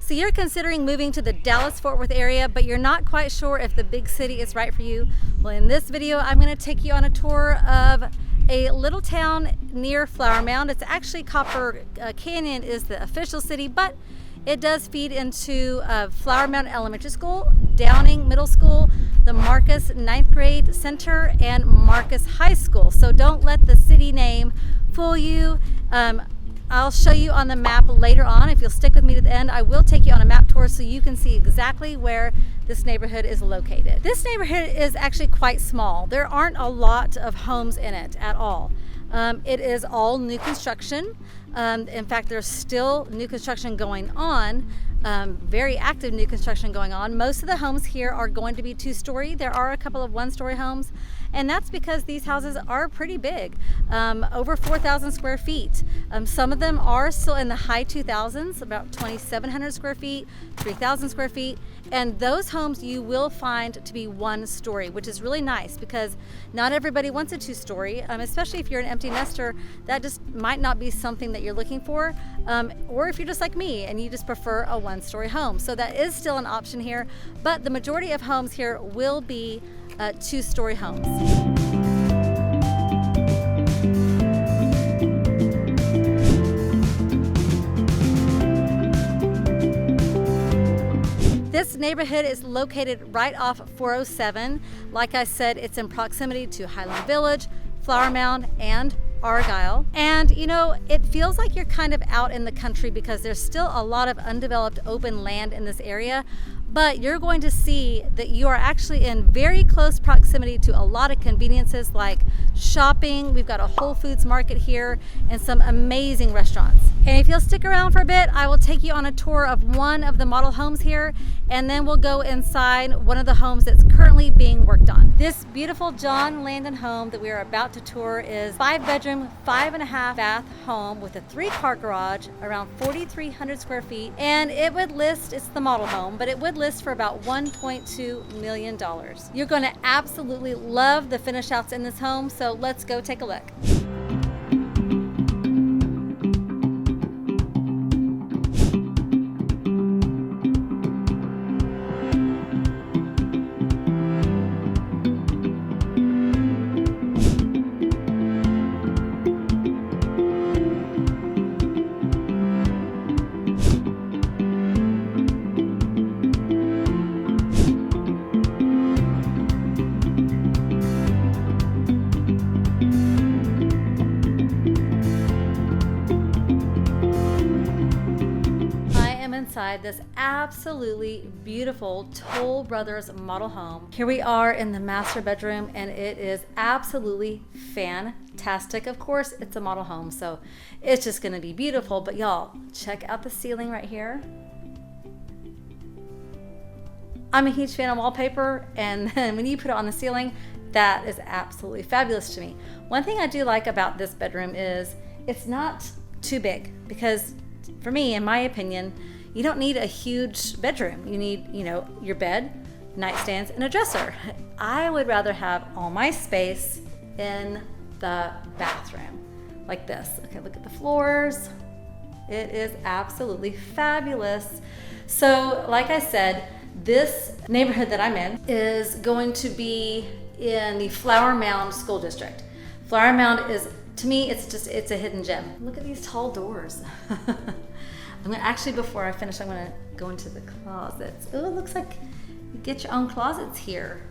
So you're considering moving to the Dallas-Fort Worth area, but you're not quite sure if the big city is right for you. Well, in this video, I'm going to take you on a tour of a little town near Flower Mound. It's actually Copper Canyon is the official city, but it does feed into Flower Mound Elementary School, Downing Middle School, the Marcus 9th Grade Center, and Marcus High School. So don't let the city name fool you. I'll show you on the map later on. If you'll stick with me to the end, I will take you on a map tour so you can see exactly where this neighborhood is located. This neighborhood is actually quite small. There aren't a lot of homes in it at all. It is all new construction. In fact, there's still new construction going on, very active new construction going on. Most of the homes here are going to be two-story. There are a couple of one-story homes, and that's because these houses are pretty big, over 4,000 square feet. Some of them are still in the high 2,000s, about 2,700 square feet, 3,000 square feet, and those homes you will find to be one-story, which is really nice because not everybody wants a two-story, especially if you're an empty nester. That just might not be something that you're looking for, or if you're just like me and you just prefer a one-story home. So that is still an option here, but the majority of homes here will be two-story homes. This neighborhood is located right off 407. Like I said, it's in proximity to Highland Village, Flower Mound, and Argyle. And you know, it feels like you're kind of out in the country because there's still a lot of undeveloped open land in this area, but you're going to see that you are actually in very close proximity to a lot of conveniences like shopping. We've got a Whole Foods market here and some amazing restaurants. And if you'll stick around for a bit, I will take you on a tour of one of the model homes here, and then we'll go inside one of the homes that's currently being worked on. This beautiful John Landon home that we are about to tour is 5-bedroom, 5.5 bath home with a 3-car garage, around 4,300 square feet. And it would list, it's the model home, but it would list for about $1.2 million. You're going to absolutely love the finish outs in this home, so let's go take a look. Inside this absolutely beautiful Toll Brothers model home. Here we are in the master bedroom, and it is absolutely fantastic. Of course, it's a model home, so it's just going to be beautiful, but y'all, check out the ceiling right here. I'm a huge fan of wallpaper, and then when you put it on the ceiling, that is absolutely fabulous to me. One thing I do like about this bedroom is it's not too big, because for me, in my opinion, you don't need a huge bedroom. You need, you know, your bed, nightstands, and a dresser. I would rather have all my space in the bathroom like this. Okay, look at the floors. It is absolutely fabulous. So, like I said, this neighborhood that I'm in is going to be in the Flower Mound School District. Flower Mound is, to me, it's a hidden gem. Look at these tall doors. Actually, before I finish, I'm gonna go into the closets. Oh, it looks like you get your own closets here.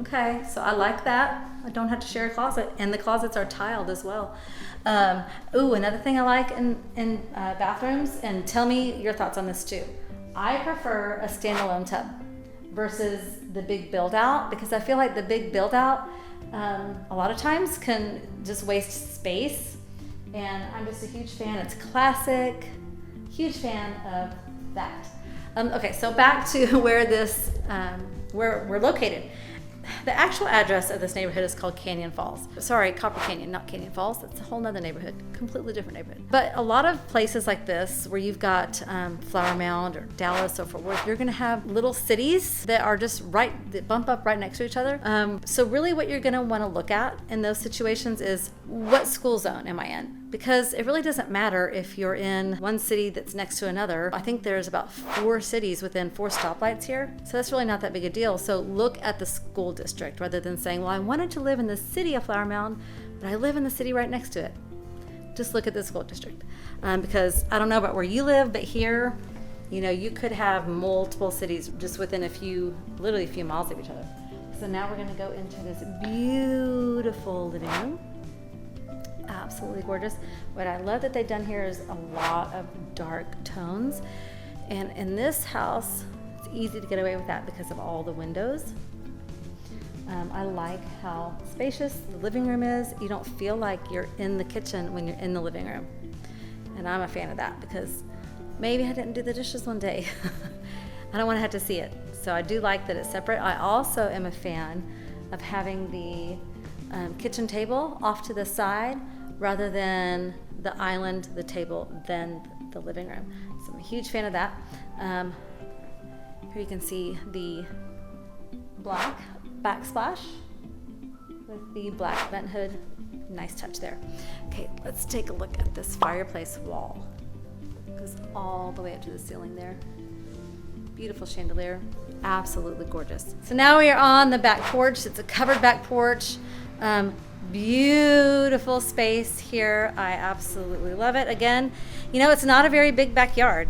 Okay, so I like that. I don't have to share a closet, and the closets are tiled as well. Another thing I like in bathrooms, and tell me your thoughts on this too. I prefer a standalone tub versus the big build out, because I feel like the big build out a lot of times can just waste space, and I'm just a huge fan. It's classic. Huge fan of that. Okay, so back to where this, where we're located. The actual address of this neighborhood is called Canyon Falls. Sorry, Copper Canyon, not Canyon Falls. That's a whole nother neighborhood, completely different neighborhood. But a lot of places like this, where you've got Flower Mound or Dallas or Fort Worth, you're gonna have little cities that are just that bump up right next to each other. So really what you're gonna wanna look at in those situations is what school zone am I in? Because it really doesn't matter if you're in one city that's next to another. I think there's about 4 cities within 4 stoplights here. So that's really not that big a deal. So look at the school district rather than saying, well, I wanted to live in the city of Flower Mound, but I live in the city right next to it. Just look at the school district. Because I don't know about where you live, but here, you know, you could have multiple cities just within literally a few miles of each other. So now we're gonna go into this beautiful living room. Absolutely gorgeous. What I love that they've done here is a lot of dark tones. And in this house, it's easy to get away with that because of all the windows. I like how spacious the living room is. You don't feel like you're in the kitchen when you're in the living room. And I'm a fan of that because maybe I didn't do the dishes one day. I don't want to have to see it. So I do like that it's separate. I also am a fan of having the kitchen table off to the side rather than the island, the table, then the living room. So I'm a huge fan of that. Here you can see the black backsplash with the black vent hood. Nice touch there. Okay, let's take a look at this fireplace wall. It goes all the way up to the ceiling there. Beautiful chandelier, absolutely gorgeous. So now we are on the back porch. It's a covered back porch. Beautiful space here. I absolutely love it. Again, you know, it's not a very big backyard.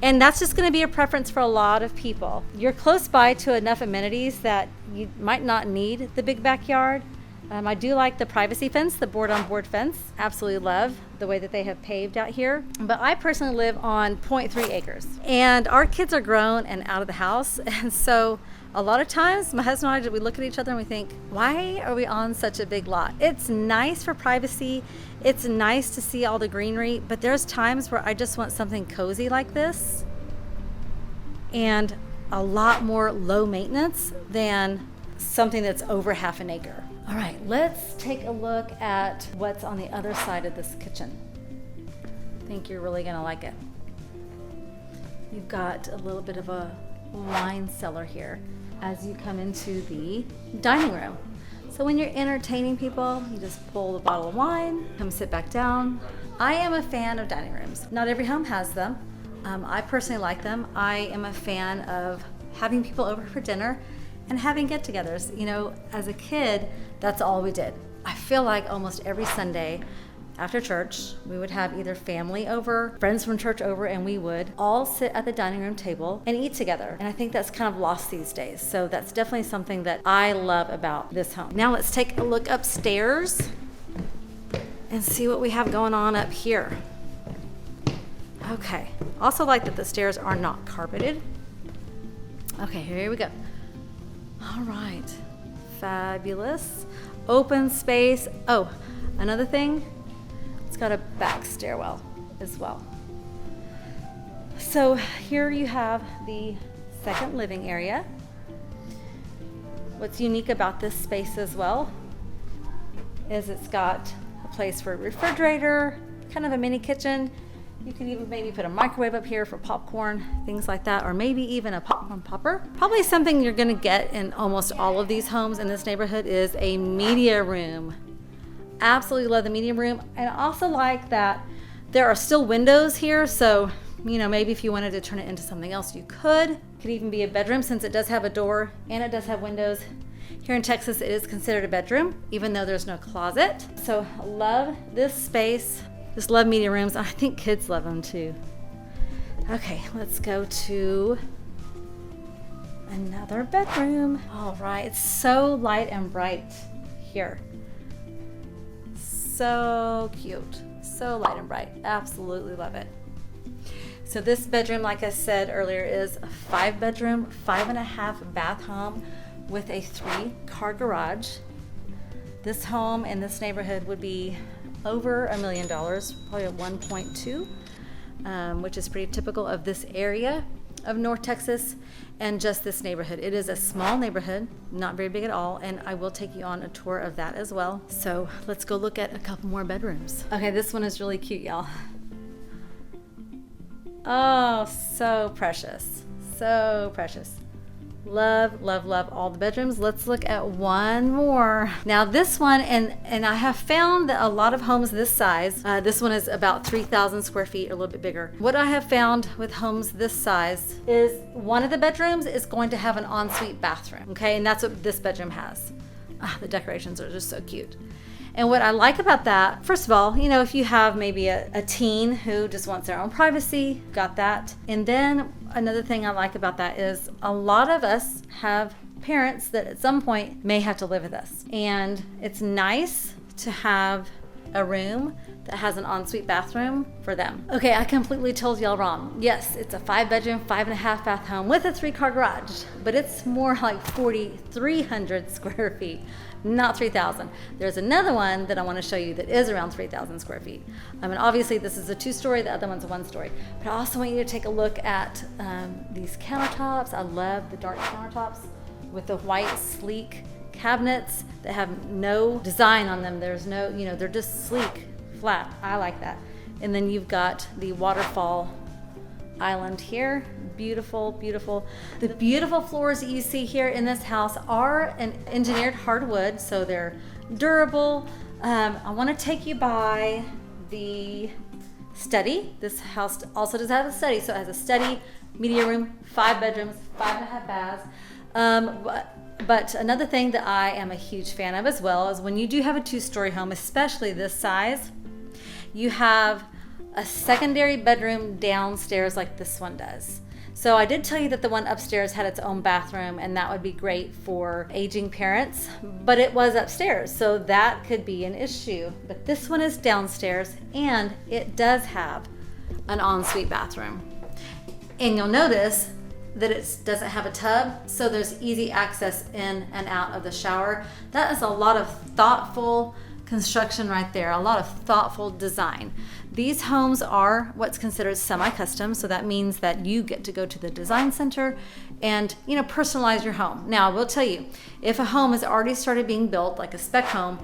And that's just going to be a preference for a lot of people. You're close by to enough amenities that you might not need the big backyard. I do like the privacy fence, the board-on-board fence. Absolutely love the way that they have paved out here. But I personally live on 0.3 acres. And our kids are grown and out of the house. And so a lot of times, my husband and I, we look at each other and we think, why are we on such a big lot? It's nice for privacy. It's nice to see all the greenery. But there's times where I just want something cozy like this and a lot more low maintenance than something that's over half an acre. All right, let's take a look at what's on the other side of this kitchen. I think you're really gonna like it. You've got a little bit of a wine cellar here as you come into the dining room. So when you're entertaining people, you just pull the bottle of wine, come sit back down. I am a fan of dining rooms. Not every home has them. I personally like them. I am a fan of having people over for dinner and having get-togethers. You know, as a kid, that's all we did. I feel like almost every Sunday after church, we would have either family over, friends from church over, and we would all sit at the dining room table and eat together. And I think that's kind of lost these days. So that's definitely something that I love about this home. Now let's take a look upstairs and see what we have going on up here. Okay, also like that the stairs are not carpeted. Okay, here we go. All right, fabulous. Open space. Oh, another thing, it's got a back stairwell as well. So here you have the second living area. What's unique about this space as well is it's got a place for a refrigerator, kind of a mini kitchen. You can even maybe put a microwave up here for popcorn, things like that, or maybe even a popcorn popper. Probably something you're gonna get in almost all of these homes in this neighborhood is a media room. Absolutely love the media room. And I also like that there are still windows here, so you know, maybe if you wanted to turn it into something else, you could. It could even be a bedroom since it does have a door and it does have windows. Here in Texas, it is considered a bedroom, even though there's no closet. So love this space. Just love media rooms. I think kids love them too. Okay, let's go to another bedroom. All right, it's so light and bright here. So cute, so light and bright. Absolutely love it. So this bedroom, like I said earlier, is a 5-bedroom, 5.5 bath home with a 3-car garage. This home in this neighborhood would be over $1 million, probably at 1.2, which is pretty typical of this area of North Texas and just this neighborhood. It is a small neighborhood, not very big at all, and I will take you on a tour of that as well. So let's go look at a couple more bedrooms. Okay, this one is really cute, y'all. Oh, so precious, so precious. Love, love, love all the bedrooms. Let's look at one more. Now this one, and I have found that a lot of homes this size, this one is about 3,000 square feet or a little bit bigger. What I have found with homes this size is one of the bedrooms is going to have an ensuite bathroom, okay? And that's what this bedroom has. The decorations are just so cute. And what I like about that, first of all, you know, if you have maybe a teen who just wants their own privacy, got that. And then another thing I like about that is a lot of us have parents that at some point may have to live with us. And it's nice to have a room that has an ensuite bathroom for them. Okay, I completely told y'all wrong. Yes, it's a 5-bedroom, 5.5 bath home with a 3-car garage, but it's more like 4,300 square feet, not 3,000. There's another one that I want to show you that is around 3,000 square feet. I mean, obviously this is a 2-story, the other one's a 1-story, but I also want you to take a look at these countertops. I love the dark countertops with the white, sleek cabinets that have no design on them. There's no, you know, they're just sleek, flat. I like that. And then you've got the waterfall island here. Beautiful, beautiful. The beautiful floors that you see here in this house are an engineered hardwood, so they're durable. I want to take you by the study. This house also does have a study, so it has a study, media room, 5 bedrooms, 5.5 baths. But another thing that I am a huge fan of as well is when you do have a 2-story home, especially this size, you have a secondary bedroom downstairs like this one does. So I did tell you that the one upstairs had its own bathroom, and that would be great for aging parents, but it was upstairs, so that could be an issue. But this one is downstairs, and it does have an ensuite bathroom. And you'll notice that it doesn't have a tub, so there's easy access in and out of the shower. That is a lot of thoughtful construction right there, a lot of thoughtful design. These homes are what's considered semi-custom, so that means that you get to go to the design center and, you know, personalize your home. Now, I will tell you, if a home has already started being built, like a spec home,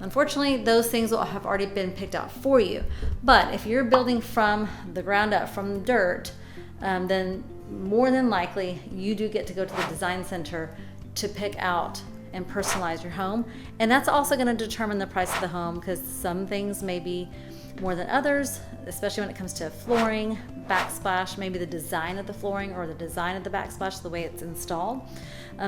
unfortunately, those things will have already been picked out for you. But if you're building from the ground up, from dirt, then more than likely you do get to go to the design center to pick out and personalize your home. And that's also going to determine the price of the home, because some things may be more than others, especially when it comes to flooring, backsplash, maybe the design of the flooring or the design of the backsplash, the way it's installed.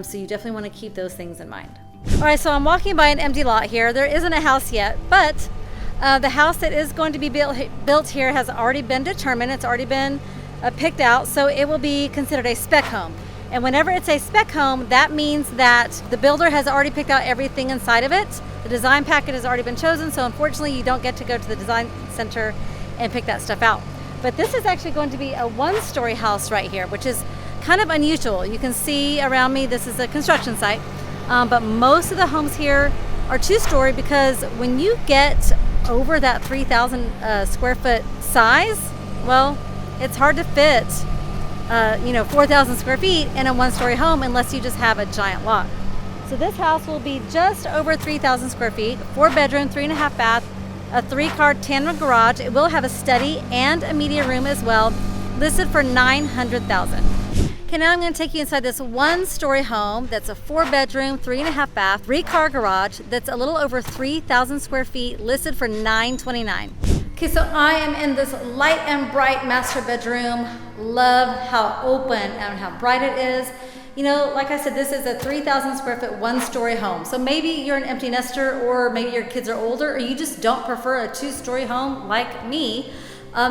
So you definitely want to keep those things in mind. All right, so I'm walking by an empty lot here. There isn't a house yet, but the house that is going to be built here has already been determined. It's already been picked out, so it will be considered a spec home. And whenever it's a spec home, that means that the builder has already picked out everything inside of it. The design packet has already been chosen, so unfortunately you don't get to go to the design center and pick that stuff out. But this is actually going to be a 1-story house right here, which is kind of unusual. You can see around me, this is a construction site, but most of the homes here are 2-story, because when you get over that 3,000 square foot size, well, it's hard to fit 4,000 square feet in a 1-story home unless you just have a giant lot. So this house will be just over 3,000 square feet, 4-bedroom, 3.5 bath, a 3-car tandem garage. It will have a study and a media room as well, listed for $900,000. Okay, now I'm going to take you inside this 1-story home that's a 4-bedroom, 3.5 bath, 3-car garage that's a little over 3,000 square feet, listed for $929,000. Okay, so I am in this light and bright master bedroom. Love how open and how bright it is. You know, like I said, this is a 3,000 square foot 1-story home. So maybe you're an empty nester, or maybe your kids are older, or you just don't prefer a 2-story home like me.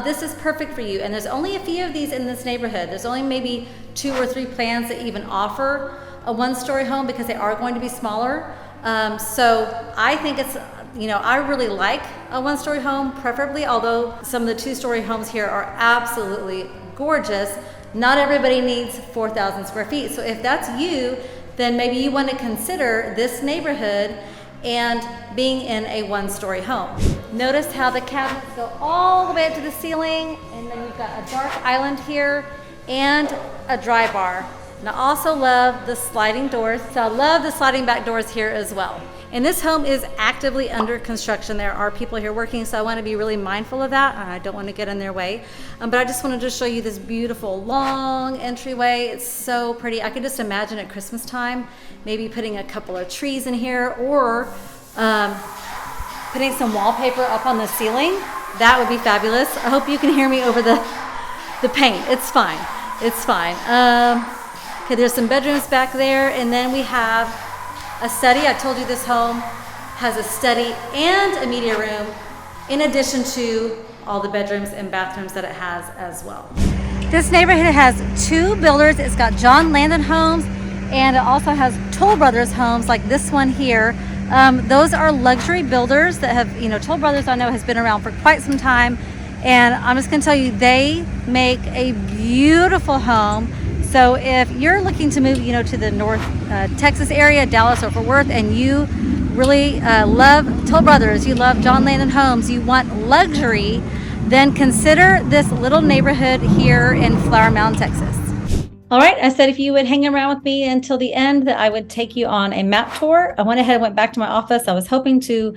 This is perfect for you. And there's only a few of these in this neighborhood. There's only maybe 2 or 3 plans that even offer a 1-story home, because they are going to be smaller. So I think it's, I really like a 1-story home, preferably, although some of the 2-story homes here are absolutely gorgeous. Not everybody needs 4,000 square feet. So if that's you, then maybe you want to consider this neighborhood and being in a 1-story home. Notice how the cabinets go all the way up to the ceiling, and then you've got a dark island here and a dry bar. And I also love the sliding doors. So I love the sliding back doors here as well. And this home is actively under construction. There are people here working, so I want to be really mindful of that. I don't want to get in their way. But I just wanted to show you this beautiful long entryway. It's so pretty. I could just imagine at Christmas time, maybe putting a couple of trees in here, or putting some wallpaper up on the ceiling. That would be fabulous. I hope you can hear me over the paint. It's fine. It's fine. Okay, there's some bedrooms back there, and then we have a study. I told you this home has a study and a media room, in addition to all the bedrooms and bathrooms that it has as well. This neighborhood has 2 builders. It's got John Landon Homes, and it also has Toll Brothers homes like this one here. Those are luxury builders that have, Toll Brothers I know has been around for quite some time, and I'm just gonna tell you, they make a beautiful home. So if you're looking to move, to the North Texas area, Dallas or Fort Worth, and you really love Toll Brothers, you love John Landon Homes, you want luxury, then consider this little neighborhood here in Flower Mound, Texas. All right, I said if you would hang around with me until the end, that I would take you on a map tour. I went ahead and went back to my office. I was hoping to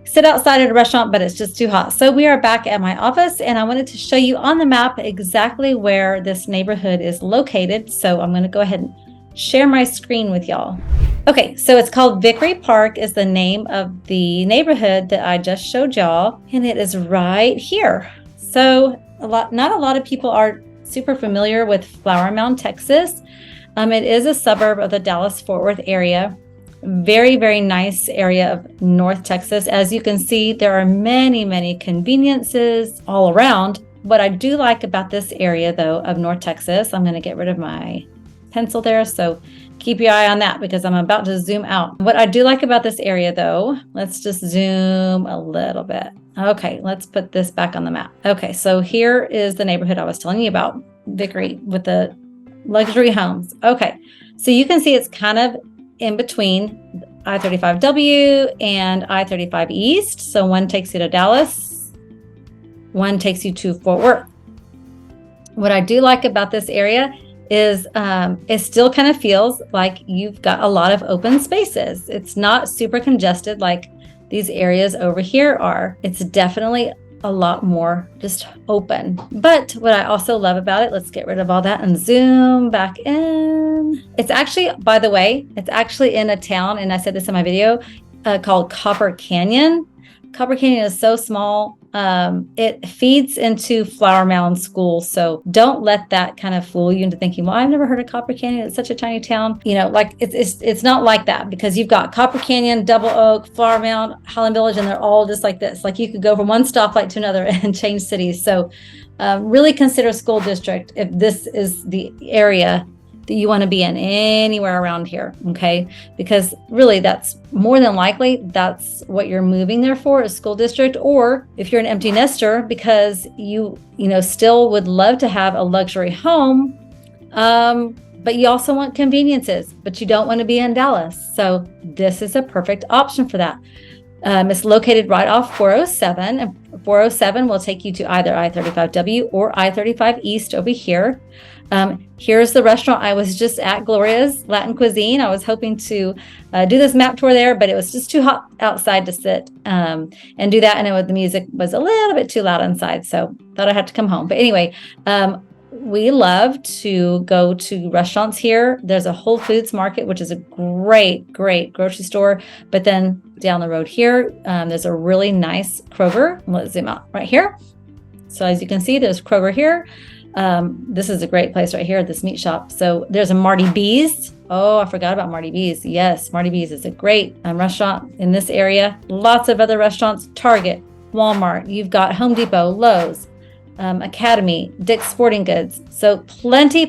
sit outside at a restaurant, but it's just too hot. So we are back at my office, and I wanted to show you on the map exactly where this neighborhood is located. So I'm going to go ahead and share my screen with y'all. Okay, so it's called Vickery Park is the name of the neighborhood that I just showed y'all, and it is right here. So not a lot of people are super familiar with Flower Mound, Texas. It is a suburb of the Dallas-Fort Worth area. Very, very nice area of North Texas. As you can see, there are many, many conveniences all around. What I do like about this area, though, of North Texas, I'm going to get rid of my pencil there, so keep your eye on that because I'm about to zoom out. What I do like about this area, though, let's just zoom a little bit. Okay, let's put this back on the map. Okay, so here is the neighborhood I was telling you about, Vickery, with the luxury homes. Okay, so you can see it's kind of in between I-35W and I-35 East. So one takes you to Dallas, one takes you to Fort Worth. What I do like about this area is it still kind of feels like you've got a lot of open spaces. It's not super congested like these areas over here are. It's definitely a lot more just open. But what I also love about it, let's get rid of all that and zoom back in. It's actually, by the way, it's actually in a town, and I said this in my video, called Copper Canyon. Copper Canyon is so small. It feeds into Flower Mound School. So don't let that kind of fool you into thinking, well, I've never heard of Copper Canyon. It's such a tiny town. Like it's not like that, because you've got Copper Canyon, Double Oak, Flower Mound, Highland Village, and they're all just like this. Like you could go from one stoplight to another and change cities. So really consider school district if this is the area that you want to be in anywhere around here, okay? Because really that's more than likely, that's what you're moving there for, is school district. Or if you're an empty nester because you still would love to have a luxury home, but you also want conveniences, but you don't want to be in Dallas. So this is a perfect option for that. It's located right off 407, and 407 will take you to either I-35W or I-35 East over here. Here's the restaurant I was just at, Gloria's Latin Cuisine. I was hoping to do this map tour there, but it was just too hot outside to sit and do that. And the music was a little bit too loud inside, so thought I had to come home. But anyway, we love to go to restaurants here. There's a Whole Foods Market, which is a great, great grocery store. But then down the road here, there's a really nice Kroger. Let's zoom out right here. So as you can see, there's Kroger here. This is a great place right here, this meat shop. So there's a Marty B's. Oh, I forgot about Marty B's. Yes, Marty B's is a great restaurant in this area. Lots of other restaurants, Target, Walmart. You've got Home Depot, Lowe's, Academy, Dick's Sporting Goods. So plenty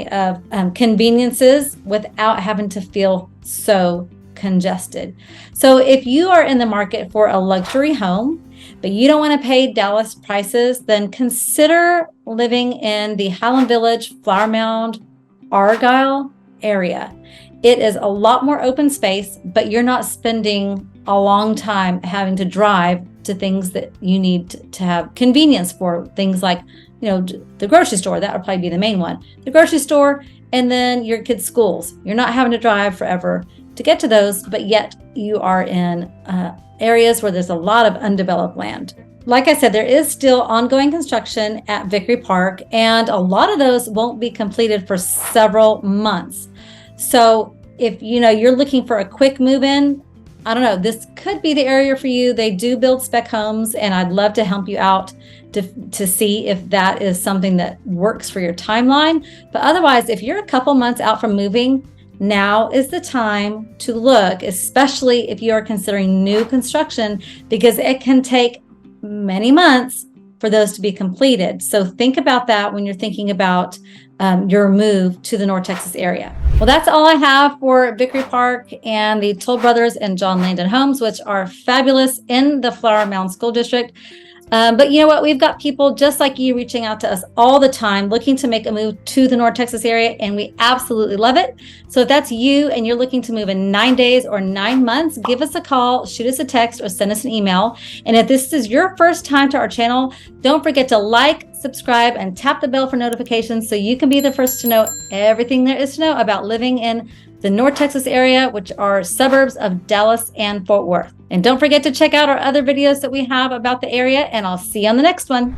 of conveniences without having to feel so congested. So if you are in the market for a luxury home, but you don't want to pay Dallas prices, then consider living in the Highland Village, Flower Mound, Argyle area. It is a lot more open space, but you're not spending a long time having to drive to things that you need to have convenience for. Things like, the grocery store, that would probably be the main one. The grocery store and then your kids' schools. You're not having to drive forever to get to those, but yet you are in areas where there's a lot of undeveloped land. Like I said, there is still ongoing construction at Vickery Park, and a lot of those won't be completed for several months. So if you're looking for a quick move-in, I don't know, this could be the area for you. They do build spec homes, and I'd love to help you out to see if that is something that works for your timeline. But otherwise, if you're a couple months out from moving, now is the time to look, especially if you are considering new construction, because it can take many months for those to be completed. So think about that when you're thinking about your move to the North Texas area. Well, that's all I have for Vickery Park and the Toll Brothers and John Landon homes, which are fabulous in the Flower Mound School District. But you know what? We've got people just like you reaching out to us all the time looking to make a move to the North Texas area, and we absolutely love it. So if that's you and you're looking to move in 9 days or 9 months, give us a call, shoot us a text, or send us an email. And if this is your first time to our channel, don't forget to like, subscribe, and tap the bell for notifications so you can be the first to know everything there is to know about living in the North Texas area, which are suburbs of Dallas and Fort Worth. And don't forget to check out our other videos that we have about the area, and I'll see you on the next one.